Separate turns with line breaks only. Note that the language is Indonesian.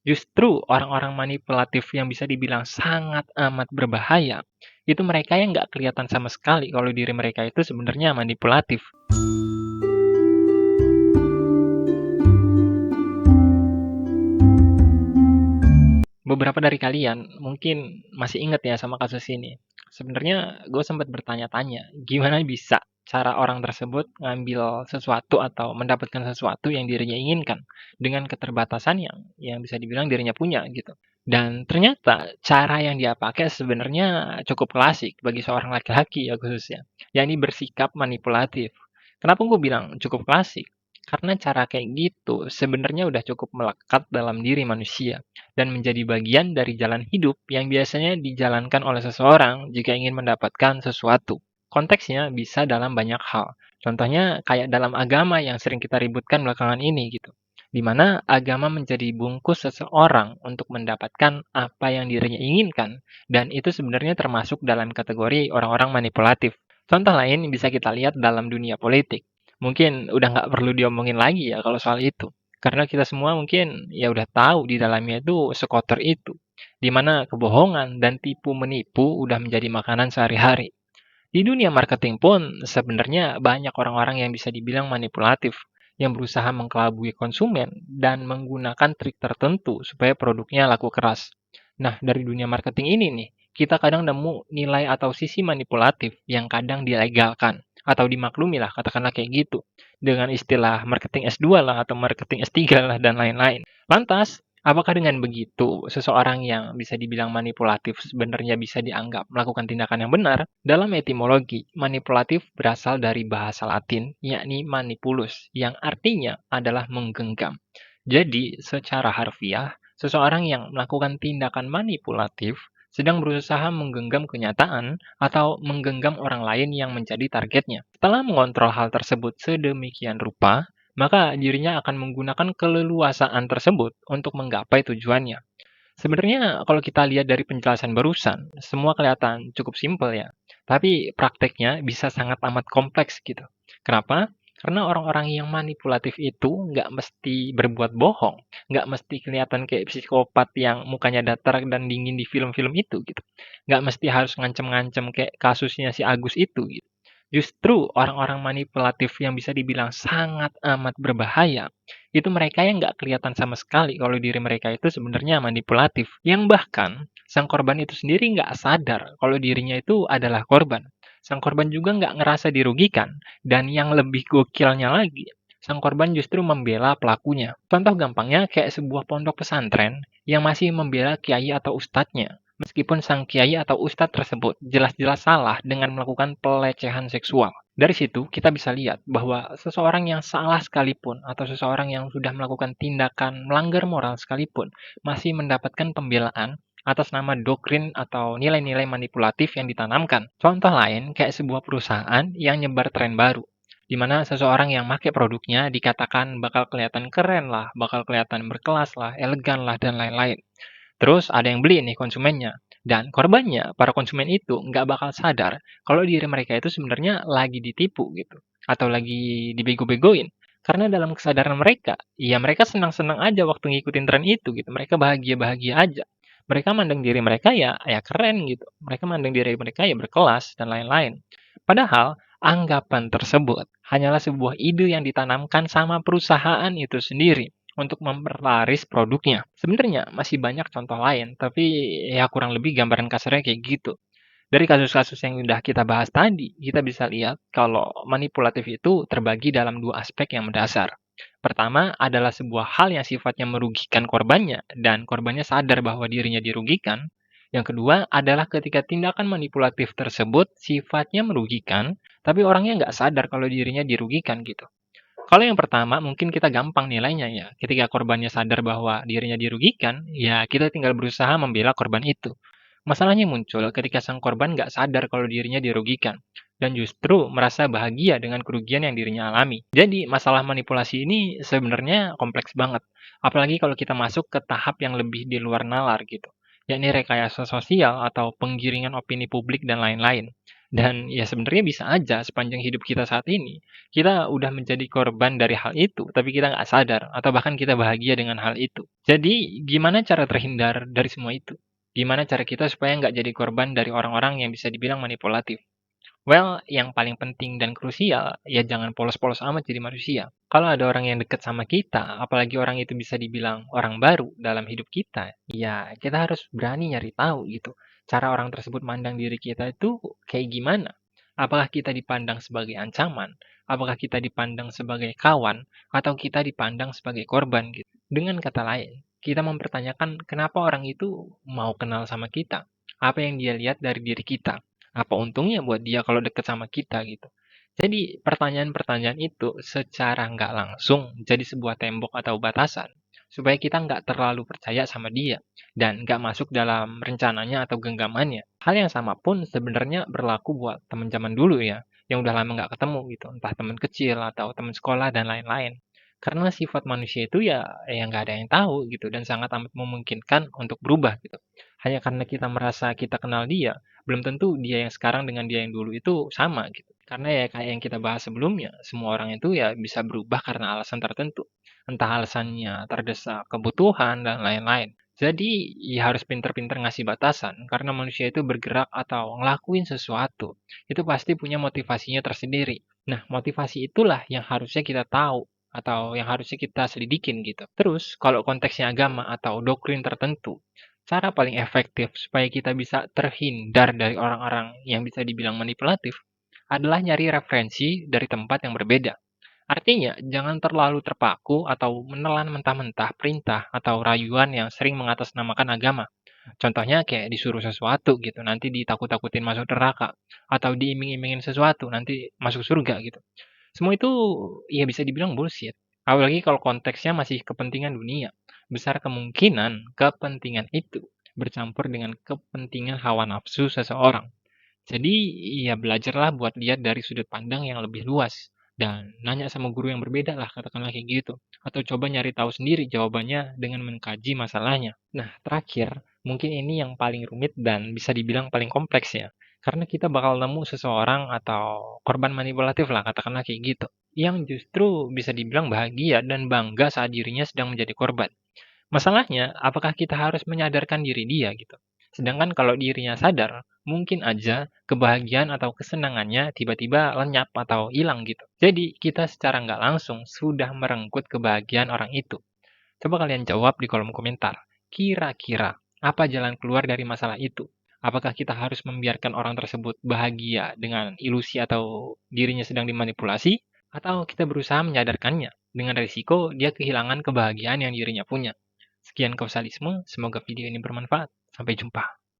Justru orang-orang manipulatif yang bisa dibilang sangat amat berbahaya, itu mereka yang nggak kelihatan sama sekali kalau diri mereka itu sebenarnya manipulatif. Beberapa dari kalian mungkin masih ingat ya sama kasus ini. Sebenarnya gue sempat bertanya-tanya, gimana bisa cara orang tersebut ngambil sesuatu atau mendapatkan sesuatu yang dirinya inginkan dengan keterbatasan yang bisa dibilang dirinya punya gitu. Dan ternyata cara yang dia pakai sebenarnya cukup klasik bagi seorang laki-laki ya khususnya, yakni bersikap manipulatif. Kenapa gue bilang cukup klasik? Karena cara kayak gitu sebenarnya udah cukup melekat dalam diri manusia dan menjadi bagian dari jalan hidup yang biasanya dijalankan oleh seseorang jika ingin mendapatkan sesuatu. Konteksnya bisa dalam banyak hal. Contohnya kayak dalam agama yang sering kita ributkan belakangan ini gitu. Di mana agama menjadi bungkus seseorang untuk mendapatkan apa yang dirinya inginkan dan itu sebenarnya termasuk dalam kategori orang-orang manipulatif. Contoh lain bisa kita lihat dalam dunia politik. Mungkin udah nggak perlu diomongin lagi ya kalau soal itu. Karena kita semua mungkin ya udah tahu di dalamnya itu sekotor itu. Di mana kebohongan dan tipu menipu udah menjadi makanan sehari-hari. Di dunia marketing pun sebenarnya banyak orang-orang yang bisa dibilang manipulatif yang berusaha mengkelabui konsumen dan menggunakan trik tertentu supaya produknya laku keras. Nah, dari dunia marketing ini nih, kita kadang nemu nilai atau sisi manipulatif yang kadang dilegalkan atau dimaklumi lah, katakanlah kayak gitu. Dengan istilah marketing S2 lah atau marketing S3 lah dan lain-lain. Lantas, apakah dengan begitu, seseorang yang bisa dibilang manipulatif sebenarnya bisa dianggap melakukan tindakan yang benar? Dalam etimologi, manipulatif berasal dari bahasa Latin, yakni manipulus, yang artinya adalah menggenggam. Jadi, secara harfiah, seseorang yang melakukan tindakan manipulatif sedang berusaha menggenggam kenyataan atau menggenggam orang lain yang menjadi targetnya. Setelah mengontrol hal tersebut sedemikian rupa, maka dirinya akan menggunakan keleluasaan tersebut untuk menggapai tujuannya. Sebenarnya kalau kita lihat dari penjelasan barusan, semua kelihatan cukup simpel ya. Tapi prakteknya bisa sangat amat kompleks gitu. Kenapa? Karena orang-orang yang manipulatif itu nggak mesti berbuat bohong, nggak mesti kelihatan kayak psikopat yang mukanya datar dan dingin di film-film itu gitu. Nggak mesti harus ngancem-ngancem kayak kasusnya si Agus itu gitu. Justru orang-orang manipulatif yang bisa dibilang sangat amat berbahaya, itu mereka yang nggak kelihatan sama sekali kalau diri mereka itu sebenarnya manipulatif. Yang bahkan, sang korban itu sendiri nggak sadar kalau dirinya itu adalah korban. Sang korban juga nggak ngerasa dirugikan. Dan yang lebih gokilnya lagi, sang korban justru membela pelakunya. Contoh gampangnya kayak sebuah pondok pesantren yang masih membela kiai atau ustadznya. Meskipun sang kiai atau ustadz tersebut jelas-jelas salah dengan melakukan pelecehan seksual. Dari situ kita bisa lihat bahwa seseorang yang salah sekalipun atau seseorang yang sudah melakukan tindakan melanggar moral sekalipun masih mendapatkan pembelaan atas nama doktrin atau nilai-nilai manipulatif yang ditanamkan. Contoh lain kayak sebuah perusahaan yang nyebar tren baru di mana seseorang yang pakai produknya dikatakan bakal kelihatan keren lah, bakal kelihatan berkelas lah, elegan lah, dan lain-lain. Terus ada yang beli nih konsumennya. Dan korbannya, para konsumen itu nggak bakal sadar kalau diri mereka itu sebenarnya lagi ditipu gitu. Atau lagi dibego-begoin. Karena dalam kesadaran mereka, ya mereka senang-senang aja waktu ngikutin tren itu gitu. Mereka bahagia-bahagia aja. Mereka mandang diri mereka ya keren gitu. Mereka mandang diri mereka ya berkelas dan lain-lain. Padahal anggapan tersebut hanyalah sebuah ide yang ditanamkan sama perusahaan itu sendiri untuk memperlaris produknya. Sebenarnya masih banyak contoh lain, tapi ya kurang lebih gambaran kasarnya kayak gitu. Dari kasus-kasus yang sudah kita bahas tadi, kita bisa lihat kalau manipulatif itu terbagi dalam dua aspek yang mendasar. Pertama adalah sebuah hal yang sifatnya merugikan korbannya, dan korbannya sadar bahwa dirinya dirugikan. Yang kedua adalah ketika tindakan manipulatif tersebut sifatnya merugikan, tapi orangnya nggak sadar kalau dirinya dirugikan gitu. Kalau yang pertama mungkin kita gampang nilainya ya. Ketika korbannya sadar bahwa dirinya dirugikan, ya kita tinggal berusaha membela korban itu. Masalahnya muncul ketika sang korban nggak sadar kalau dirinya dirugikan dan justru merasa bahagia dengan kerugian yang dirinya alami. Jadi masalah manipulasi ini sebenarnya kompleks banget. Apalagi kalau kita masuk ke tahap yang lebih di luar nalar gitu, yakni rekayasa sosial atau penggiringan opini publik dan lain-lain. Dan ya sebenarnya bisa aja sepanjang hidup kita saat ini, kita udah menjadi korban dari hal itu, tapi kita nggak sadar, atau bahkan kita bahagia dengan hal itu. Jadi, gimana cara terhindar dari semua itu? Gimana cara kita supaya nggak jadi korban dari orang-orang yang bisa dibilang manipulatif? Well, yang paling penting dan krusial, ya jangan polos-polos amat jadi manusia. Kalau ada orang yang deket sama kita, apalagi orang itu bisa dibilang orang baru dalam hidup kita, ya kita harus berani nyari tahu gitu. Cara orang tersebut mandang diri kita itu kayak gimana? Apakah kita dipandang sebagai ancaman? Apakah kita dipandang sebagai kawan? Atau kita dipandang sebagai korban gitu? Dengan kata lain, kita mempertanyakan kenapa orang itu mau kenal sama kita. Apa yang dia lihat dari diri kita? Apa untungnya buat dia kalau deket sama kita gitu. Jadi pertanyaan-pertanyaan itu secara nggak langsung jadi sebuah tembok atau batasan supaya kita nggak terlalu percaya sama dia dan nggak masuk dalam rencananya atau genggamannya. Hal yang sama pun sebenarnya berlaku buat teman zaman dulu ya, yang udah lama nggak ketemu gitu, entah teman kecil atau teman sekolah dan lain-lain. Karena sifat manusia itu ya nggak ada yang tahu gitu dan sangat amat memungkinkan untuk berubah gitu. Hanya karena kita merasa kita kenal dia, belum tentu dia yang sekarang dengan dia yang dulu itu sama gitu. Karena ya kayak yang kita bahas sebelumnya, semua orang itu ya bisa berubah karena alasan tertentu. Entah alasannya terdesak kebutuhan dan lain-lain. Jadi ya harus pinter-pinter ngasih batasan karena manusia itu bergerak atau ngelakuin sesuatu. Itu pasti punya motivasinya tersendiri. Nah, motivasi itulah yang harusnya kita tahu atau yang harusnya kita selidikin gitu. Terus, kalau konteksnya agama atau doktrin tertentu, cara paling efektif supaya kita bisa terhindar dari orang-orang yang bisa dibilang manipulatif adalah nyari referensi dari tempat yang berbeda. Artinya, jangan terlalu terpaku atau menelan mentah-mentah perintah atau rayuan yang sering mengatasnamakan agama. Contohnya kayak disuruh sesuatu gitu, nanti ditakut-takutin masuk neraka. Atau diiming-imingin sesuatu, nanti masuk surga gitu. Semua itu ya bisa dibilang bullshit. Apalagi kalau konteksnya masih kepentingan dunia. Besar kemungkinan kepentingan itu bercampur dengan kepentingan hawa nafsu seseorang. Jadi ya belajarlah buat lihat dari sudut pandang yang lebih luas. Dan nanya sama guru yang berbeda lah, katakanlah kayak gitu. Atau coba nyari tahu sendiri jawabannya dengan mengkaji masalahnya. Nah, terakhir, mungkin ini yang paling rumit dan bisa dibilang paling kompleks ya. Karena kita bakal nemu seseorang atau korban manipulatif lah, katakanlah kayak gitu. Yang justru bisa dibilang bahagia dan bangga saat dirinya sedang menjadi korban. Masalahnya, apakah kita harus menyadarkan diri dia gitu? Sedangkan kalau dirinya sadar, mungkin aja kebahagiaan atau kesenangannya tiba-tiba lenyap atau hilang gitu. Jadi, kita secara nggak langsung sudah merenggut kebahagiaan orang itu. Coba kalian jawab di kolom komentar. Kira-kira, apa jalan keluar dari masalah itu? Apakah kita harus membiarkan orang tersebut bahagia dengan ilusi atau dirinya sedang dimanipulasi? Atau kita berusaha menyadarkannya dengan risiko dia kehilangan kebahagiaan yang dirinya punya? Sekian kausalisme, semoga video ini bermanfaat. Sampai jumpa.